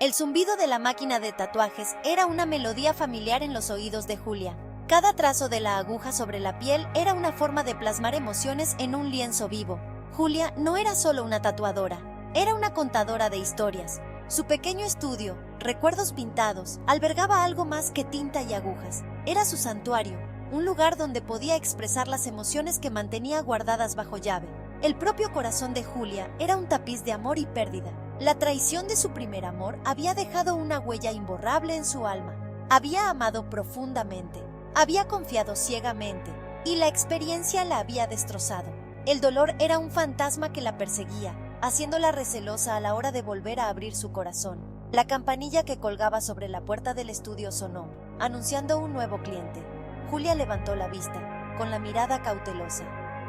El zumbido de la máquina de tatuajes era una melodía familiar en los oídos de Julia. Cada trazo de la aguja sobre la piel era una forma de plasmar emociones en un lienzo vivo. Julia no era solo una tatuadora, era una contadora de historias. Su pequeño estudio, Recuerdos Pintados, albergaba algo más que tinta y agujas. Era su santuario, un lugar donde podía expresar las emociones que mantenía guardadas bajo llave. El propio corazón de Julia era un tapiz de amor y pérdida. La traición de su primer amor había dejado una huella imborrable en su alma. Había amado profundamente, había confiado ciegamente, y la experiencia la había destrozado. El dolor era un fantasma que la perseguía, haciéndola recelosa a la hora de volver a abrir su corazón. La campanilla que colgaba sobre la puerta del estudio sonó, anunciando un nuevo cliente. Julia levantó la vista, con la mirada cautelosa.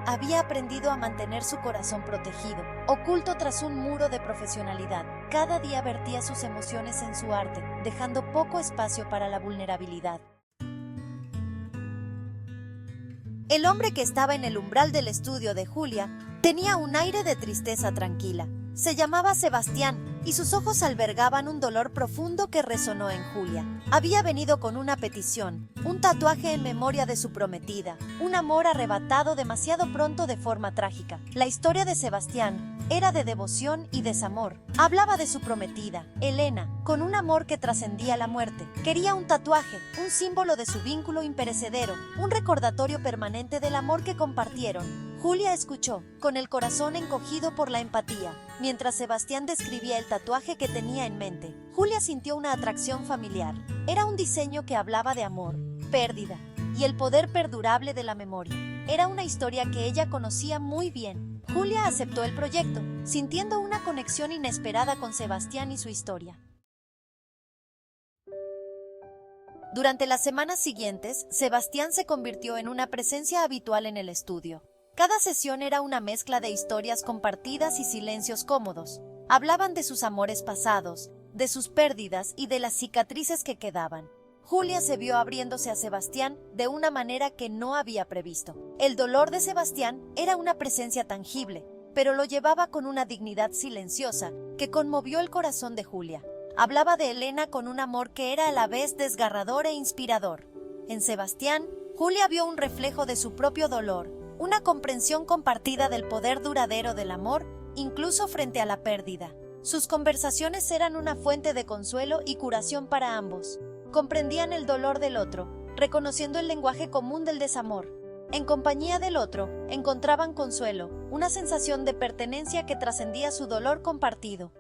Había aprendido a mantener su corazón protegido, oculto tras un muro de profesionalidad. Cada día vertía sus emociones en su arte, dejando poco espacio para la vulnerabilidad. El hombre que estaba en el umbral del estudio de Julia tenía un aire de tristeza tranquila. Se llamaba Sebastián, y sus ojos albergaban un dolor profundo que resonó en Julia. Había venido con una petición, un tatuaje en memoria de su prometida, un amor arrebatado demasiado pronto de forma trágica. La historia de Sebastián era de devoción y desamor. Hablaba de su prometida, Elena, con un amor que trascendía la muerte. Quería un tatuaje, un símbolo de su vínculo imperecedero, un recordatorio permanente del amor que compartieron. Julia escuchó, con el corazón encogido por la empatía, mientras Sebastián describía el tatuaje que tenía en mente. Julia sintió una atracción familiar. Era un diseño que hablaba de amor, pérdida y el poder perdurable de la memoria. Era una historia que ella conocía muy bien. Julia aceptó el proyecto, sintiendo una conexión inesperada con Sebastián y su historia. Durante las semanas siguientes, Sebastián se convirtió en una presencia habitual en el estudio. Cada sesión era una mezcla de historias compartidas y silencios cómodos. Hablaban de sus amores pasados, de sus pérdidas y de las cicatrices que quedaban. Julia se vio abriéndose a Sebastián de una manera que no había previsto. El dolor de Sebastián era una presencia tangible, pero lo llevaba con una dignidad silenciosa que conmovió el corazón de Julia. Hablaba de Elena con un amor que era a la vez desgarrador e inspirador. En Sebastián, Julia vio un reflejo de su propio dolor, una comprensión compartida del poder duradero del amor, incluso frente a la pérdida. Sus conversaciones eran una fuente de consuelo y curación para ambos. Comprendían el dolor del otro, reconociendo el lenguaje común del desamor. En compañía del otro, encontraban consuelo, una sensación de pertenencia que trascendía su dolor compartido.